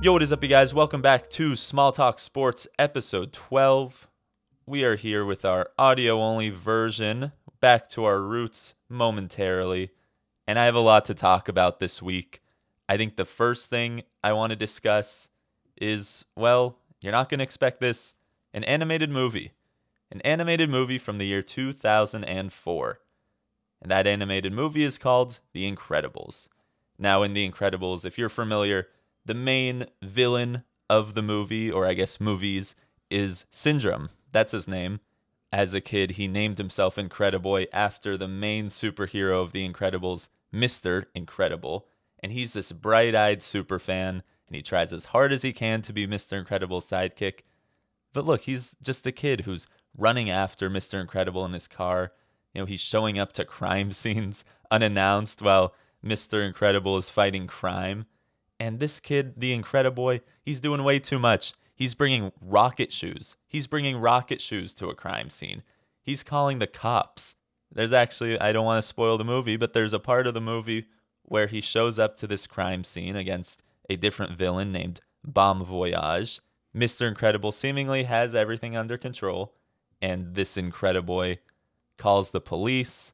Yo, what is up, you guys? Welcome back to Small Talk Sports episode 12. We are here with our audio-only version, back to our roots momentarily, and I have a lot to talk about this week. I think the first thing I want to discuss is, well, you're not going to expect this, an animated movie. An animated movie from the year 2004. And that animated movie is called The Incredibles. Now, in The Incredibles, if you're familiar, the main villain of the movie, or I guess movies, is Syndrome. That's his name. As a kid, he named himself Incrediboy after the main superhero of The Incredibles, Mr. Incredible. And he's this bright-eyed super fan, and he tries as hard as he can to be Mr. Incredible's sidekick. But look, he's just a kid who's running after Mr. Incredible in his car. You know, he's showing up to crime scenes unannounced while Mr. Incredible is fighting crime. And this kid, the Incrediboy, he's doing way too much. He's bringing rocket shoes. He's bringing rocket shoes to a crime scene. He's calling the cops. There's actually, I don't want to spoil the movie, but there's a part of the movie where he shows up to this crime scene against a different villain named Bon Voyage. Mr. Incredible seemingly has everything under control, and this Incrediboy calls the police,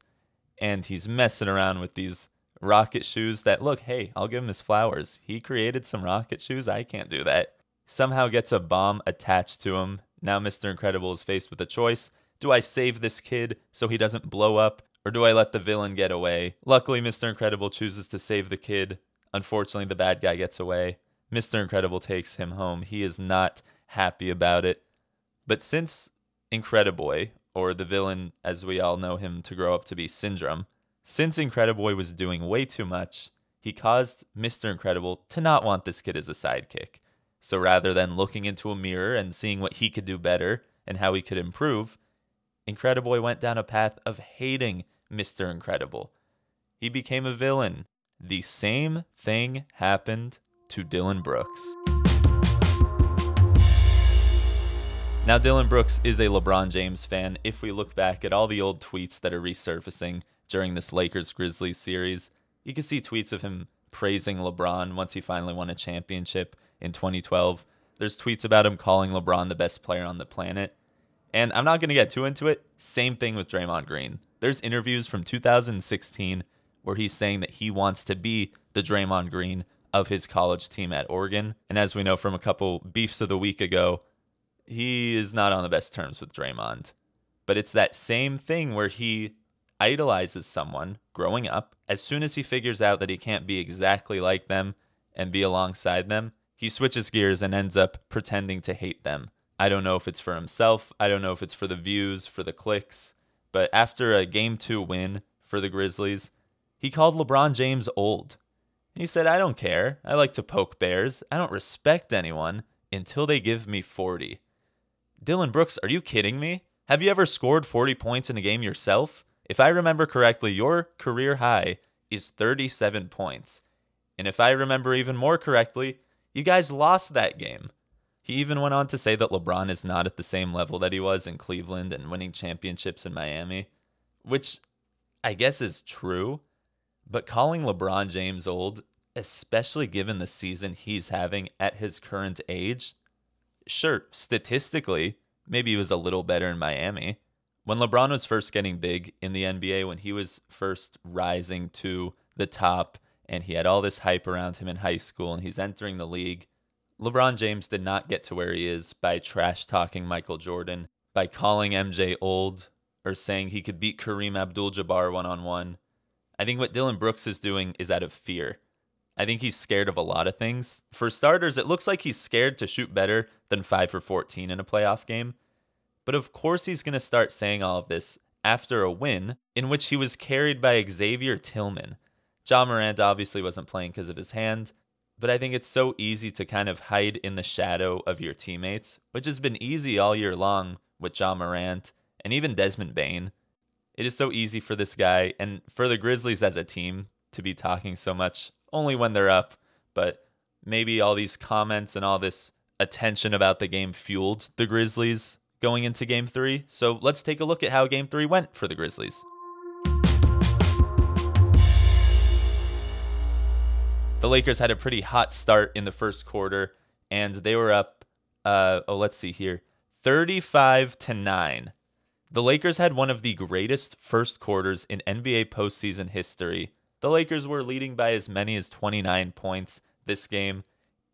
and he's messing around with these rocket shoes that, look, hey, I'll give him his flowers. He created some rocket shoes. I can't do that. Somehow gets a bomb attached to him. Now Mr. Incredible is faced with a choice. Do I save this kid so he doesn't blow up, or do I let the villain get away? Luckily, Mr. Incredible chooses to save the kid. Unfortunately, the bad guy gets away. Mr. Incredible takes him home. He is not happy about it. But since Incrediboy, or the villain as we all know him to grow up to be, Syndrome, since Incrediboy was doing way too much, he caused Mr. Incredible to not want this kid as a sidekick. So rather than looking into a mirror and seeing what he could do better and how he could improve, Incrediboy went down a path of hating Mr. Incredible. He became a villain. The same thing happened to Dillon Brooks. Now, Dillon Brooks is a LeBron James fan. If we look back at all the old tweets that are resurfacing during this Lakers-Grizzlies series, you can see tweets of him praising LeBron once he finally won a championship in 2012. There's tweets about him calling LeBron the best player on the planet. And I'm not going to get too into it. Same thing with Draymond Green. There's interviews from 2016 where he's saying that he wants to be the Draymond Green of his college team at Oregon. And as we know from a couple beefs of the week ago, he is not on the best terms with Draymond. But it's that same thing where he idolizes someone growing up. As soon as he figures out that he can't be exactly like them and be alongside them, he switches gears and ends up pretending to hate them. I don't know if it's for himself. I don't know if it's for the views, for the clicks. But after a Game 2 win for the Grizzlies, he called LeBron James old. He said, I don't care. I like to poke bears. I don't respect anyone until they give me 40. Dillon Brooks, are you kidding me? Have you ever scored 40 points in a game yourself? If I remember correctly, your career high is 37 points. And if I remember even more correctly, you guys lost that game. He even went on to say that LeBron is not at the same level that he was in Cleveland and winning championships in Miami, which I guess is true. But calling LeBron James old, especially given the season he's having at his current age, sure, statistically, maybe he was a little better in Miami. When LeBron was first getting big in the NBA, when he was first rising to the top, and he had all this hype around him in high school, and he's entering the league, LeBron James did not get to where he is by trash-talking Michael Jordan, by calling MJ old, or saying he could beat Kareem Abdul-Jabbar one-on-one. I think what Dillon Brooks is doing is out of fear. I think he's scared of a lot of things. For starters, it looks like he's scared to shoot better than 5 for 14 in a playoff game. But of course he's going to start saying all of this after a win in which he was carried by Xavier Tillman. Ja Morant obviously wasn't playing because of his hand, but I think it's so easy to kind of hide in the shadow of your teammates, which has been easy all year long with Ja Morant and even Desmond Bane. It is so easy for this guy and for the Grizzlies as a team to be talking so much only when they're up, but maybe all these comments and all this attention about the game fueled the Grizzlies going into Game 3. So let's take a look at how Game 3 went for the Grizzlies. The Lakers had a pretty hot start in the first quarter. and they were up, let's see here, 35-9. The Lakers had one of the greatest first quarters in NBA postseason history. The Lakers were leading by as many as 29 points this game.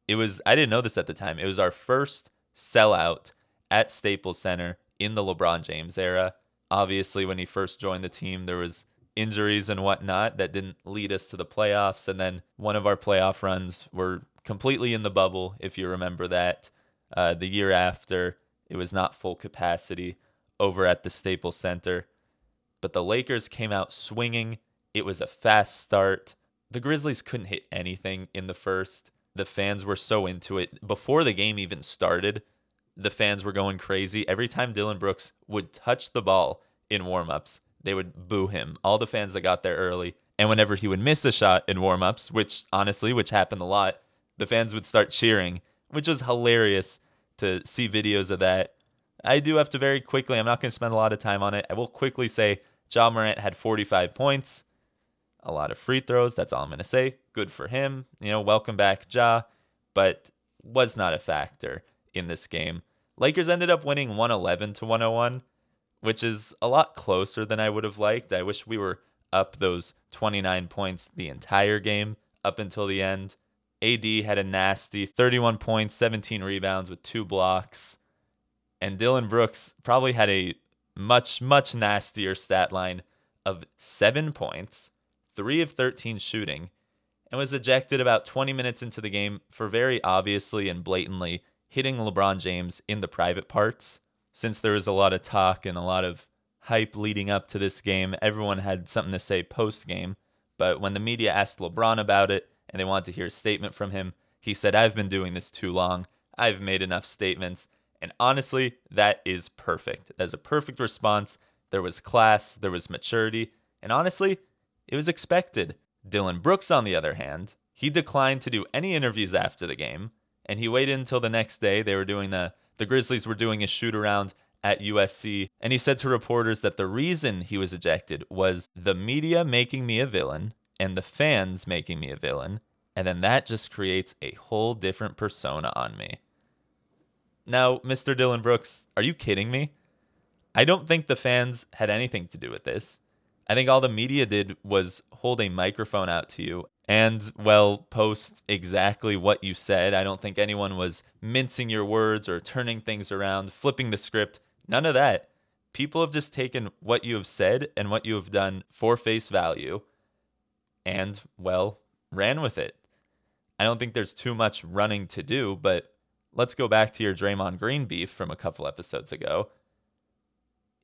I didn't know this at the time. It was our first sellout at Staples Center in the LeBron James era. Obviously, when he first joined the team, there was injuries and whatnot that didn't lead us to the playoffs. And then one of our playoff runs were completely in the bubble, if you remember that. The year after, it was not full capacity over at the Staples Center. But the Lakers came out swinging. It was a fast start. The Grizzlies couldn't hit anything in the first. The fans were so into it. Before the game even started, the fans were going crazy. Every time Dillon Brooks would touch the ball in warmups, they would boo him. All the fans that got there early. And whenever he would miss a shot in warmups, which happened a lot, the fans would start cheering, which was hilarious to see videos of that. I do have to very quickly, I'm not going to spend a lot of time on it. I will quickly say Ja Morant had 45 points, a lot of free throws. That's all I'm going to say. Good for him. Welcome back, Ja, but was not a factor in this game. Lakers ended up winning 111-101, which is a lot closer than I would have liked. I wish we were up those 29 points the entire game up until the end. AD had a nasty 31 points, 17 rebounds with 2 blocks. And Dillon Brooks probably had a much, much nastier stat line of 7 points, 3 of 13 shooting, and was ejected about 20 minutes into the game for very obviously and blatantly hitting LeBron James in the private parts. Since there was a lot of talk and a lot of hype leading up to this game, everyone had something to say post-game. But when the media asked LeBron about it and they wanted to hear a statement from him, he said, "I've been doing this too long. I've made enough statements." And honestly, that is perfect. That's a perfect response. There was class, there was maturity, and honestly, it was expected. Dillon Brooks, on the other hand, he declined to do any interviews after the game, and he waited until the next day. They were doing the Grizzlies were doing a shoot around at USC, and he said to reporters that the reason he was ejected was the media making me a villain and the fans making me a villain, and then that just creates a whole different persona on me. Now, Mr. Dillon Brooks, are you kidding me? I don't think the fans had anything to do with this. I think all the media did was hold a microphone out to you and, post exactly what you said. I don't think anyone was mincing your words or turning things around, flipping the script. None of that. People have just taken what you have said and what you have done for face value and, ran with it. I don't think there's too much running to do, but let's go back to your Draymond Green beef from a couple episodes ago.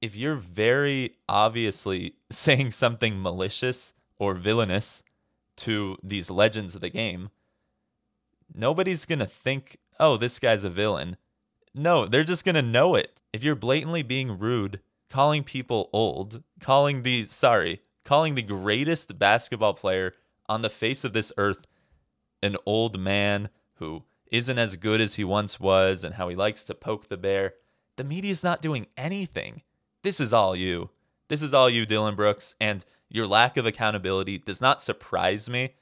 If you're very obviously saying something malicious or villainous to these legends of the game, nobody's going to think, oh, this guy's a villain. No, they're just going to know it. If you're blatantly being rude, calling people old, calling the greatest basketball player on the face of this earth an old man who isn't as good as he once was and how he likes to poke the bear, the media's not doing anything. This is all you. This is all you, Dillon Brooks, and your lack of accountability does not surprise me.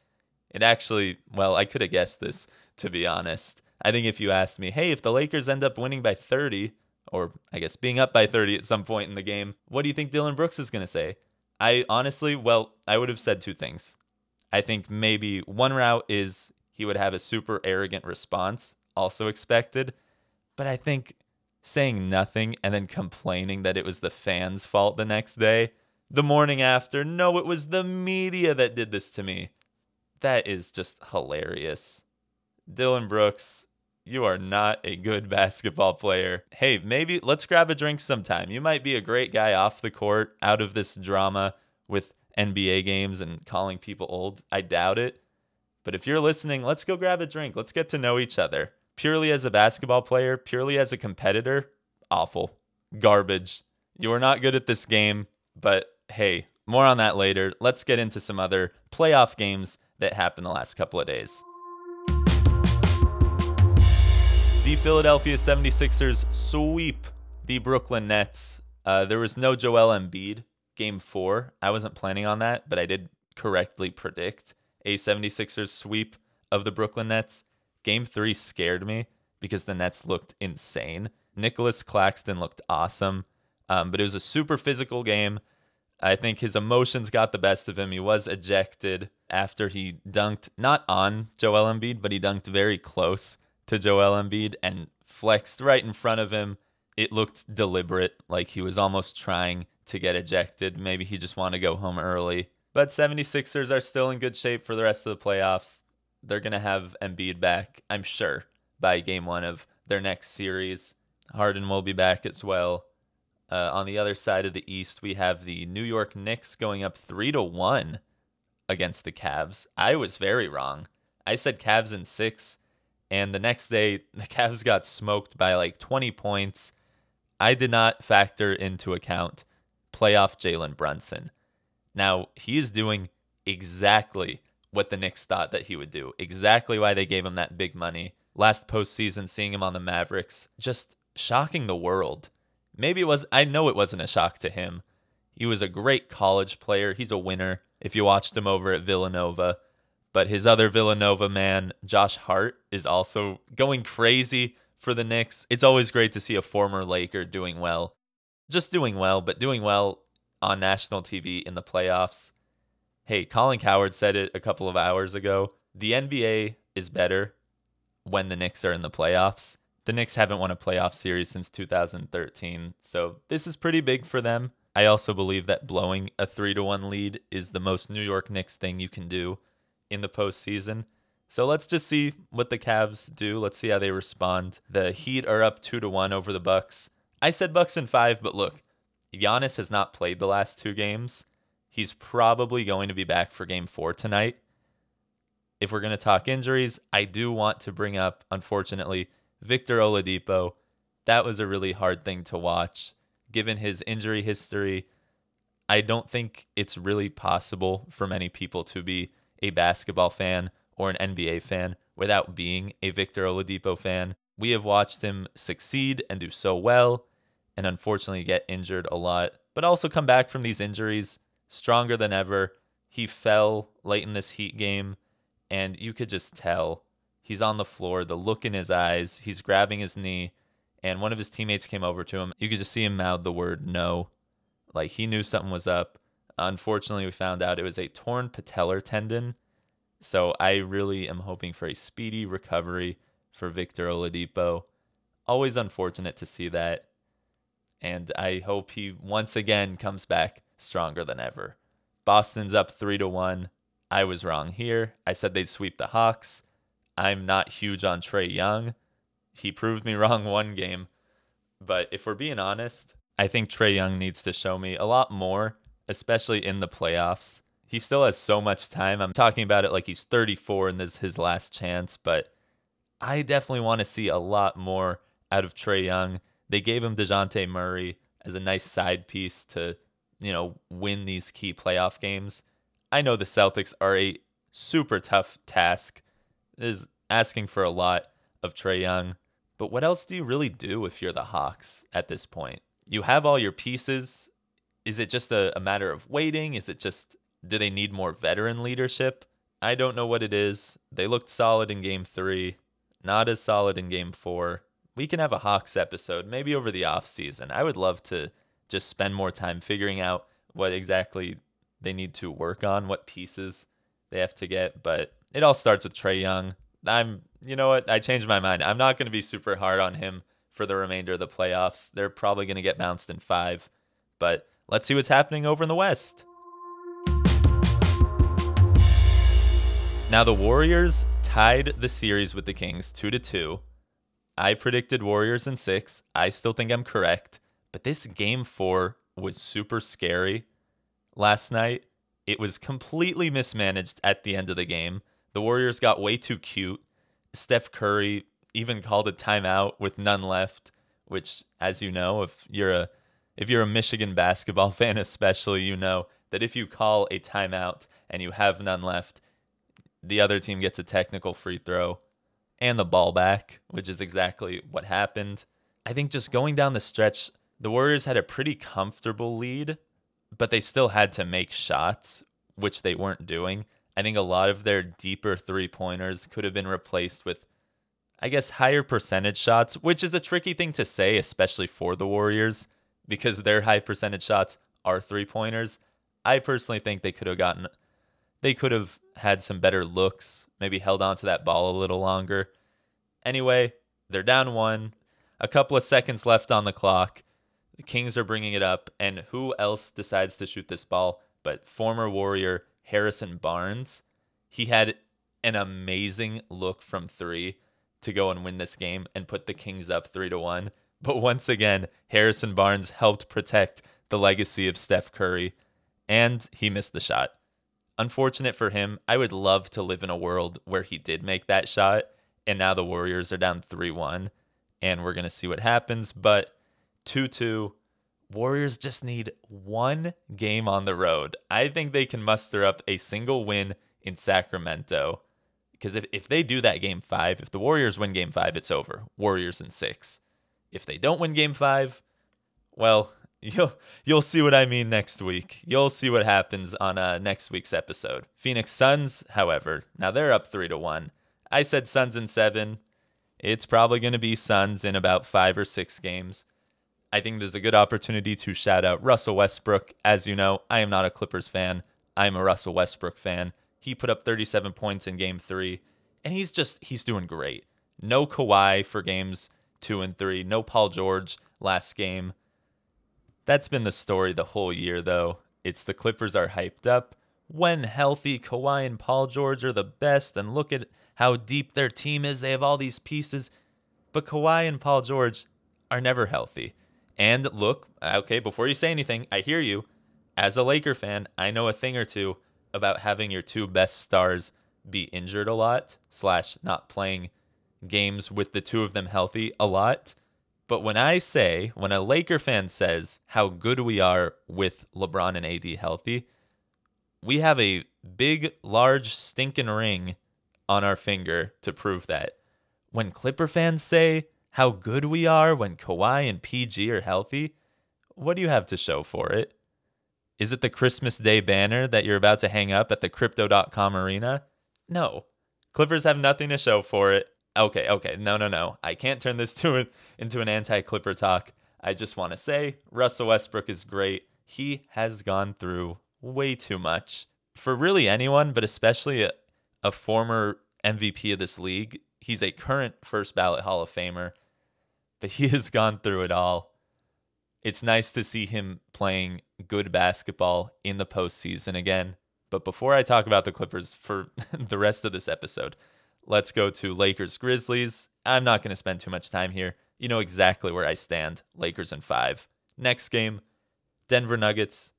It actually, I could have guessed this, to be honest. I think if you asked me, hey, if the Lakers end up winning by 30, or I guess being up by 30 at some point in the game, what do you think Dillon Brooks is going to say? I honestly, I would have said 2 things. I think maybe one route is he would have a super arrogant response, also expected. But I think saying nothing and then complaining that it was the fans' fault the next day, the morning after, no, it was the media that did this to me. That is just hilarious. Dillon Brooks, you are not a good basketball player. Hey, maybe let's grab a drink sometime. You might be a great guy off the court, out of this drama with NBA games and calling people old. I doubt it. But if you're listening, let's go grab a drink. Let's get to know each other. Purely as a basketball player, purely as a competitor, awful. Garbage. You are not good at this game, but hey, more on that later. Let's get into some other playoff games that happened the last couple of days. The Philadelphia 76ers sweep the Brooklyn Nets. There was no Joel Embiid, Game 4. I wasn't planning on that, but I did correctly predict a 76ers sweep of the Brooklyn Nets. Game 3 scared me. because the Nets looked insane. Nicholas Claxton looked awesome, but it was a super physical game. I think his emotions got the best of him. He was ejected after he dunked, not on Joel Embiid, but he dunked very close to Joel Embiid and flexed right in front of him. It looked deliberate, like he was almost trying to get ejected. Maybe he just wanted to go home early. But 76ers are still in good shape for the rest of the playoffs. They're going to have Embiid back, I'm sure, by game one of their next series. Harden will be back as well. On the other side of the East, we have the New York Knicks going up 3-1 against the Cavs. I was very wrong. I said Cavs in 6, and the next day, the Cavs got smoked by like 20 points. I did not factor into account playoff Jalen Brunson. Now, he is doing exactly what the Knicks thought that he would do, exactly why they gave him that big money. Last postseason, seeing him on the Mavericks, just shocking the world. Maybe it was, I know it wasn't a shock to him. He was a great college player. He's a winner if you watched him over at Villanova. But his other Villanova man, Josh Hart, is also going crazy for the Knicks. It's always great to see a former Laker doing well. Just doing well, but doing well on national TV in the playoffs. Hey, Colin Cowherd said it a couple of hours ago. The NBA is better when the Knicks are in the playoffs. The Knicks haven't won a playoff series since 2013, so this is pretty big for them. I also believe that blowing a 3-1 lead is the most New York Knicks thing you can do in the postseason. So let's just see what the Cavs do. Let's see how they respond. The Heat are up 2-1 over the Bucks. I said Bucks in 5, but look, Giannis has not played the last 2 games. He's probably going to be back for game 4 tonight. If we're going to talk injuries, I do want to bring up, unfortunately, Victor Oladipo. That was a really hard thing to watch. Given his injury history, I don't think it's really possible for many people to be a basketball fan or an NBA fan without being a Victor Oladipo fan. We have watched him succeed and do so well, and unfortunately get injured a lot, but also come back from these injuries stronger than ever. He fell late in this Heat game, and you could just tell he's on the floor, the look in his eyes, he's grabbing his knee, and one of his teammates came over to him. You could just see him mouth the word no. Like he knew something was up. Unfortunately, we found out it was a torn patellar tendon. So I really am hoping for a speedy recovery for Victor Oladipo. Always unfortunate to see that. And I hope he once again comes back stronger than ever. Boston's up 3-1. I was wrong here. I said they'd sweep the Hawks. I'm not huge on Trae Young. He proved me wrong one game. But if we're being honest, I think Trae Young needs to show me a lot more, especially in the playoffs. He still has so much time. I'm talking about it like he's 34 and this is his last chance, but I definitely want to see a lot more out of Trae Young. They gave him DeJounte Murray as a nice side piece to, win these key playoff games. I know the Celtics are a super tough task. It is asking for a lot of Trae Young. But what else do you really do if you're the Hawks at this point? You have all your pieces. Is it just a matter of waiting? Is it just, do they need more veteran leadership? I don't know what it is. They looked solid in game 3, not as solid in game 4. We can have a Hawks episode, maybe over the off season. I would love to just spend more time figuring out what exactly they need to work on, what pieces they have to get. But it all starts with Trae Young. You know what? I changed my mind. I'm not going to be super hard on him for the remainder of the playoffs. They're probably going to get bounced in 5. But let's see what's happening over in the West. Now, the Warriors tied the series with the Kings 2-2. I predicted Warriors in 6. I still think I'm correct. But this game 4 was super scary last night. It was completely mismanaged at the end of the game. The Warriors got way too cute. Steph Curry even called a timeout with none left, which, as you know, if you're a Michigan basketball fan especially, you know that if you call a timeout and you have none left, the other team gets a technical free throw and the ball back, which is exactly what happened. I think just going down the stretch, the Warriors had a pretty comfortable lead, but they still had to make shots, which they weren't doing. I think a lot of their deeper three-pointers could have been replaced with I guess, higher percentage shots, which is a tricky thing to say, especially for the Warriors, because their high percentage shots are three-pointers. I personally think they could have had some better looks, maybe held on to that ball a little longer. Anyway, they're down one, a couple of seconds left on the clock. The Kings are bringing it up, and who else decides to shoot this ball but former Warrior Harrison Barnes? He had an amazing look from three to go and win this game and put the Kings up 3-1. But once again, Harrison Barnes helped protect the legacy of Steph Curry, and he missed the shot. Unfortunate for him. I would love to live in a world where he did make that shot, and now the Warriors are down 3-1, and we're going to see what happens. But 2-2, Warriors just need one game on the road. I think they can muster up a single win in Sacramento. Because if they do that game 5, if the Warriors win game 5, it's over. Warriors in 6. If they don't win game 5, well, you'll see what I mean next week. You'll see what happens on next week's episode. Phoenix Suns, however, now they're up 3-1. I said Suns in 7. It's probably going to be Suns in about 5 or 6 games. I think there's a good opportunity to shout out Russell Westbrook. As you know, I am not a Clippers fan. I'm a Russell Westbrook fan. He put up 37 points in game 3, and he's doing great. No Kawhi for games 2 and 3. No Paul George last game. That's been the story the whole year, though. It's the Clippers are hyped up. When healthy, Kawhi and Paul George are the best, and look at how deep their team is. They have all these pieces. But Kawhi and Paul George are never healthy. And look, okay, before you say anything, I hear you. As a Laker fan, I know a thing or two about having your 2 best stars be injured a lot, / not playing games with the 2 of them healthy a lot. But when a Laker fan says how good we are with LeBron and AD healthy, we have a big, large, stinking ring on our finger to prove that. When Clipper fans say how good we are when Kawhi and PG are healthy, what do you have to show for it? Is it the Christmas Day banner that you're about to hang up at the Crypto.com arena? No. Clippers have nothing to show for it. Okay. No. I can't turn this into an anti-Clipper talk. I just want to say Russell Westbrook is great. He has gone through way too much for really anyone, but especially a former MVP of this league. He's a current first ballot Hall of Famer, but he has gone through it all. It's nice to see him playing good basketball in the postseason again. But before I talk about the Clippers for the rest of this episode, let's go to Lakers Grizzlies. I'm not going to spend too much time here. You know exactly where I stand. Lakers in 5. Next game, Denver Nuggets,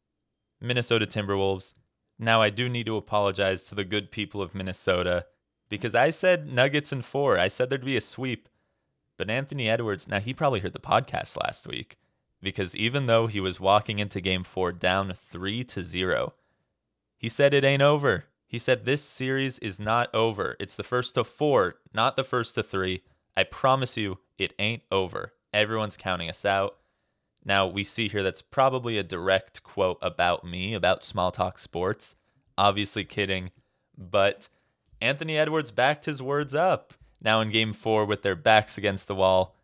Minnesota Timberwolves. Now I do need to apologize to the good people of Minnesota because I said Nuggets in 4. I said there'd be a sweep. But Anthony Edwards, now he probably heard the podcast last week, because even though he was walking into game 4 down 3-0, he said it ain't over. He said this series is not over. It's the first to 4, not the first to 3. I promise you, it ain't over. Everyone's counting us out. Now, we see here that's probably a direct quote about me, about Small Talk Sports. Obviously kidding, but Anthony Edwards backed his words up. Now in game 4 with their backs against the wall,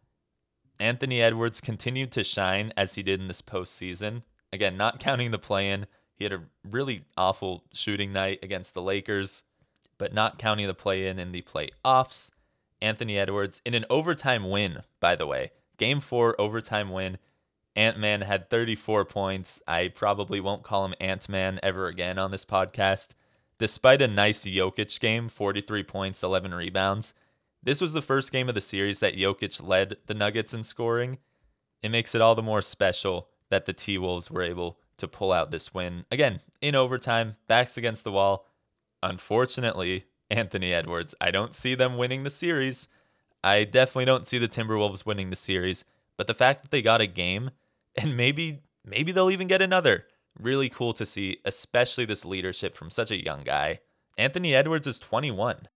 Anthony Edwards continued to shine as he did in this postseason. Again, not counting the play-in. He had a really awful shooting night against the Lakers, but not counting the play-in the playoffs. Anthony Edwards in an overtime win, by the way. Game 4 overtime win. Ant-Man had 34 points. I probably won't call him Ant-Man ever again on this podcast. Despite a nice Jokic game, 43 points, 11 rebounds, this was the first game of the series that Jokic led the Nuggets in scoring. It makes it all the more special that the T-Wolves were able to pull out this win. Again, in overtime, backs against the wall. Unfortunately, Anthony Edwards, I don't see them winning the series. I definitely don't see the Timberwolves winning the series. But the fact that they got a game, and maybe they'll even get another. Really cool to see, especially this leadership from such a young guy. Anthony Edwards is 21.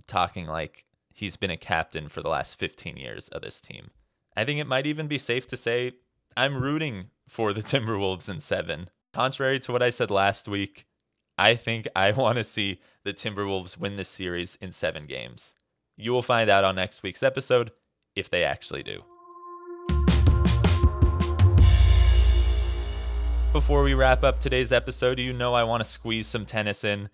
Talking like he's been a captain for the last 15 years of this team. I think it might even be safe to say I'm rooting for the Timberwolves in 7. Contrary to what I said last week, I think I want to see the Timberwolves win this series in 7 games. You will find out on next week's episode if they actually do. Before we wrap up today's episode, you know I want to squeeze some tennis in.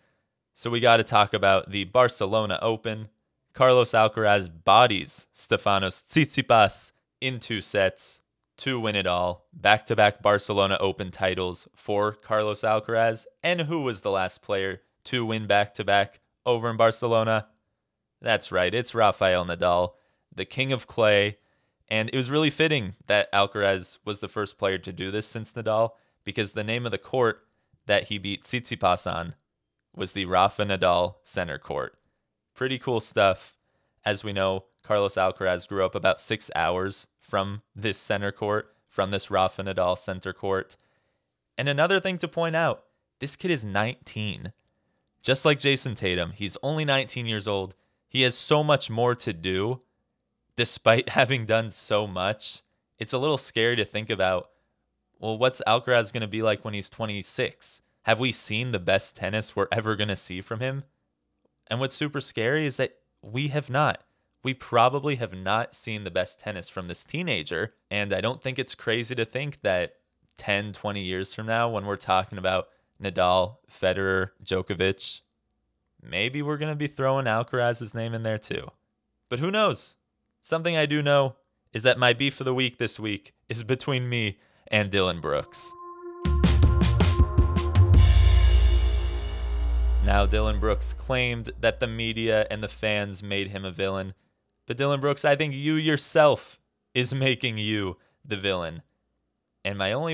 So we got to talk about the Barcelona Open. Carlos Alcaraz bodies Stefanos Tsitsipas in 2 sets to win it all. Back-to-back Barcelona Open titles for Carlos Alcaraz. And who was the last player to win back-to-back over in Barcelona? That's right, it's Rafael Nadal, the king of clay. And it was really fitting that Alcaraz was the first player to do this since Nadal, because the name of the court that he beat Tsitsipas on was the Rafa Nadal Center Court. Pretty cool stuff. As we know, Carlos Alcaraz grew up about 6 hours from this center court, from this Rafa Nadal Center Court. And another thing to point out, this kid is 19. Just like Jason Tatum, he's only 19 years old. He has so much more to do, despite having done so much. It's a little scary to think about, well, what's Alcaraz going to be like when he's 26? Have we seen the best tennis we're ever going to see from him? And what's super scary is that we have not. We probably have not seen the best tennis from this teenager. And I don't think it's crazy to think that 10, 20 years from now, when we're talking about Nadal, Federer, Djokovic, maybe we're going to be throwing Alcaraz's name in there too. But who knows? Something I do know is that my beef of the week this week is between me and Dillon Brooks. Now, Dillon Brooks claimed that the media and the fans made him a villain. But Dillon Brooks, I think you yourself is making you the villain. And my only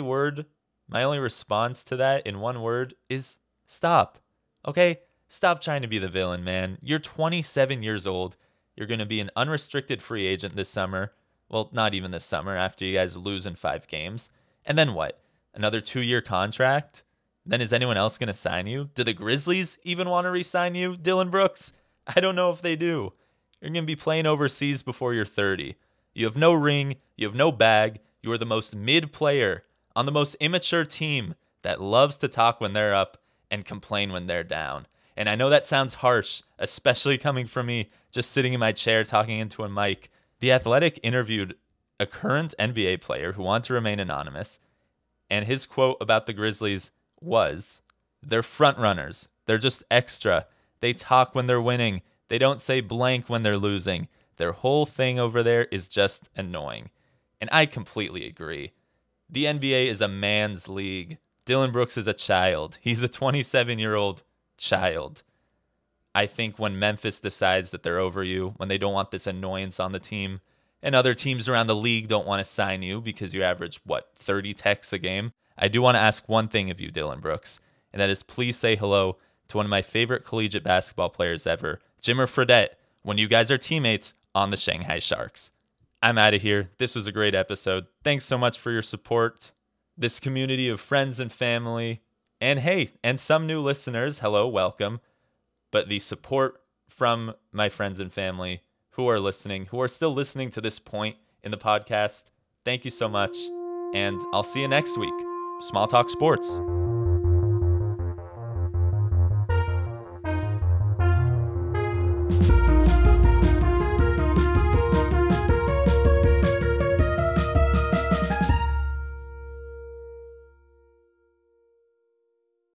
response to that in one word is stop. Okay? Stop trying to be the villain, man. You're 27 years old. You're going to be an unrestricted free agent this summer. Well, not even this summer, after you guys lose in 5 games. And then what? Another 2-year contract? Then is anyone else going to sign you? Do the Grizzlies even want to re-sign you, Dillon Brooks? I don't know if they do. You're going to be playing overseas before you're 30. You have no ring. You have no bag. You are the most mid player on the most immature team that loves to talk when they're up and complain when they're down. And I know that sounds harsh, especially coming from me just sitting in my chair talking into a mic. The Athletic interviewed a current NBA player who wanted to remain anonymous, and his quote about the Grizzlies was, "They're front runners. They're just extra. They talk when they're winning. They don't say blank when they're losing. Their whole thing over there is just annoying." And I completely agree. The NBA is a man's league. Dillon Brooks is a child. He's a 27-year-old child. I think when Memphis decides that they're over you, when they don't want this annoyance on the team, and other teams around the league don't want to sign you because you average, 30 texts a game, I do want to ask one thing of you, Dillon Brooks, and that is please say hello to one of my favorite collegiate basketball players ever, Jimmer Fredette, when you guys are teammates on the Shanghai Sharks. I'm out of here. This was a great episode. Thanks so much for your support. This community of friends and family, and hey, and some new listeners, hello, welcome. But the support from my friends and family who are listening, who are still listening to this point in the podcast, thank you so much. And I'll see you next week. Small Talk Sports.